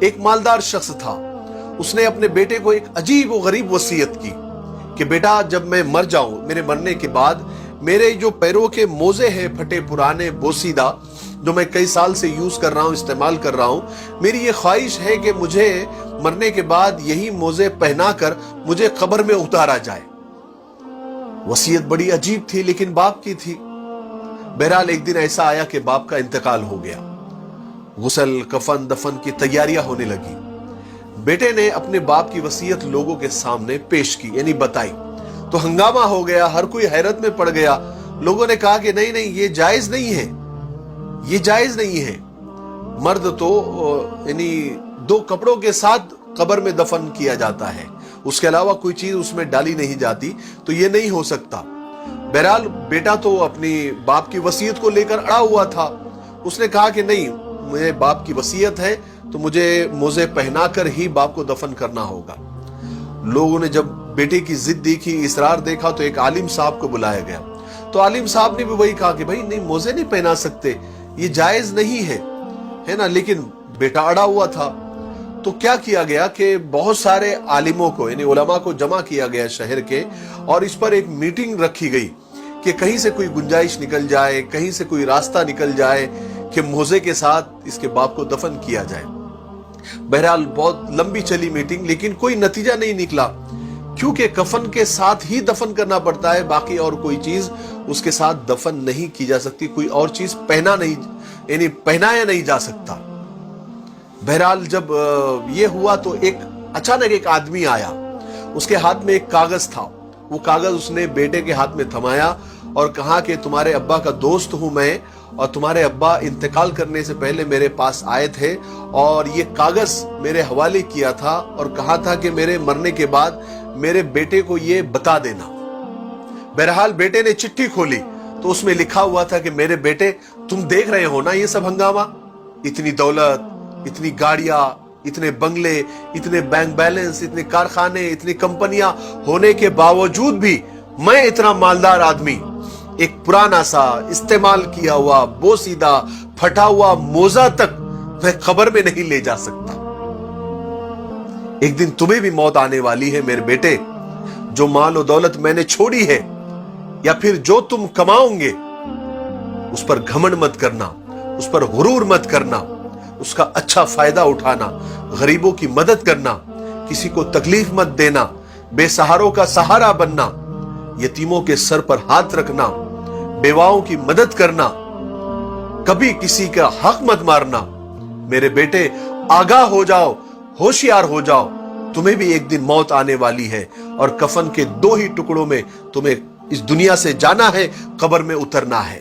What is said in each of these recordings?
ایک مالدار شخص تھا. اس نے اپنے بیٹے کو ایک عجیب و غریب وصیت کی کہ بیٹا جب میں مر جاؤں, میرے مرنے کے بعد میرے جو پیروں کے موزے ہیں پھٹے پرانے بوسیدہ, جو میں کئی سال سے یوز کر رہا ہوں, استعمال کر رہا ہوں, میری یہ خواہش ہے کہ مجھے مرنے کے بعد یہی موزے پہنا کر مجھے قبر میں اتارا جائے. وصیت بڑی عجیب تھی لیکن باپ کی تھی. بہرحال ایک دن ایسا آیا کہ باپ کا انتقال ہو گیا. غسل کفن دفن کی تیاریاں ہونے لگی. بیٹے نے اپنے باپ کی وصیت لوگوں کے سامنے پیش کی, یعنی بتائی, تو ہنگامہ ہو گیا, ہر کوئی حیرت میں پڑ گیا. لوگوں نے کہا کہ نہیں نہیں, یہ جائز نہیں ہے, یہ جائز نہیں ہے. مرد تو یعنی 2 کپڑوں کے ساتھ قبر میں دفن کیا جاتا ہے, اس کے علاوہ کوئی چیز اس میں ڈالی نہیں جاتی, تو یہ نہیں ہو سکتا. بہرحال بیٹا تو اپنی باپ کی وصیت کو لے کر اڑا ہوا تھا. اس نے کہا کہ نہیں, مجھے باپ کی وصیت ہے تو مجھے موزے پہنا کر ہی باپ کو دفن کرنا ہوگا. لوگوں نے جب بیٹے کی ضد دیکھی, اصرار دیکھا, تو ایک عالم صاحب کو بلایا گیا. تو عالم صاحب نے بھی وہی کہا کہ بھائی نہیں, موزے نہیں پہنا سکتے, یہ جائز نہیں ہے نا. لیکن بیٹا اڑا ہوا تھا. تو کیا کیا گیا کہ بہت سارے عالموں کو, یعنی علماء کو جمع کیا گیا شہر کے, اور اس پر ایک میٹنگ رکھی گئی کہ کہیں سے کوئی گنجائش نکل جائے, کہیں سے کوئی راستہ نکل جائے کہ موزے کے ساتھ اس کے باپ کو دفن کیا جائے. بہرحال بہت لمبی چلی میٹنگ, لیکن کوئی نتیجہ نہیں نکلا, کیونکہ کفن کے ساتھ ہی دفن کرنا پڑتا ہے, باقی اور کوئی چیز اس کے ساتھ دفن نہیں کی جا سکتی, کوئی اور چیز پہنایا نہیں جا سکتا. بہرحال جب یہ ہوا تو اچانک ایک آدمی آیا, اس کے ہاتھ میں ایک کاغذ تھا. وہ کاغذ اس نے بیٹے کے ہاتھ میں تھمایا اور کہا کہ تمہارے ابا کا دوست ہوں میں, اور تمہارے ابا انتقال کرنے سے پہلے میرے پاس آئے تھے اور یہ کاغذ میرے حوالے کیا تھا اور کہا تھا کہ میرے مرنے کے بعد میرے بیٹے کو یہ بتا دینا. بہرحال بیٹے نے چٹھی کھولی تو اس میں لکھا ہوا تھا کہ میرے بیٹے, تم دیکھ رہے ہو نا یہ سب ہنگامہ, اتنی دولت, اتنی گاڑیاں, اتنے بنگلے, اتنے بینک بیلنس, اتنے کارخانے, اتنی کمپنیاں ہونے کے باوجود بھی میں اتنا مالدار آدمی ایک پرانا سا استعمال کیا ہوا بوسیدہ پھٹا ہوا موزہ تک میں قبر میں نہیں لے جا سکتا. ایک دن تمہیں بھی موت آنے والی ہے میرے بیٹے. جو مال و دولت میں نے چھوڑی ہے یا پھر جو تم کماؤں گے, اس پر گھمنڈ مت کرنا, اس پر غرور مت کرنا, اس کا اچھا فائدہ اٹھانا, غریبوں کی مدد کرنا, کسی کو تکلیف مت دینا, بے سہاروں کا سہارا بننا, یتیموں کے سر پر ہاتھ رکھنا, بیواؤں کی مدد کرنا, کبھی کسی کا حق مت مارنا. میرے بیٹے آگاہ ہو جاؤ, ہوشیار ہو جاؤ, تمہیں بھی ایک دن موت آنے والی ہے اور کفن کے 2 ہی ٹکڑوں میں تمہیں اس دنیا سے جانا ہے, قبر میں اترنا ہے.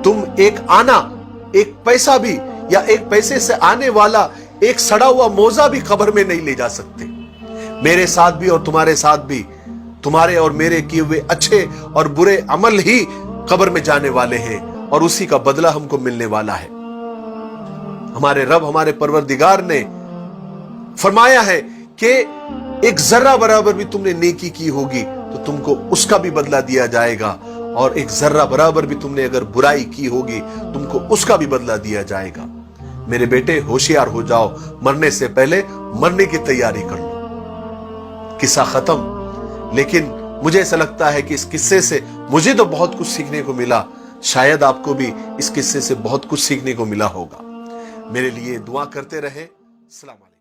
تم ایک پیسہ بھی یا ایک پیسے سے آنے والا ایک سڑا ہوا موزہ بھی قبر میں نہیں لے جا سکتے. میرے ساتھ بھی اور تمہارے ساتھ بھی تمہارے اور میرے کیے ہوئے اچھے اور برے عمل ہی قبر میں جانے والے ہیں, اور اسی کا بدلہ ہم کو ملنے والا ہے. ہمارے رب, ہمارے پروردگار نے فرمایا ہے کہ ایک ذرہ برابر بھی تم نے نیکی کی ہوگی تو تم کو اس کا بھی بدلہ دیا جائے گا, اور ایک ذرہ برابر بھی تم نے اگر برائی کی ہوگی تم کو اس کا بھی بدلہ دیا جائے گا. میرے بیٹے ہوشیار ہو جاؤ, مرنے سے پہلے مرنے کی تیاری کر لو. قصہ ختم, لیکن مجھے ایسا لگتا ہے کہ اس قصے سے مجھے تو بہت کچھ سیکھنے کو ملا, شاید آپ کو بھی اس قصے سے بہت کچھ سیکھنے کو ملا ہوگا. میرے لیے دعا کرتے رہیں. السلام علیکم.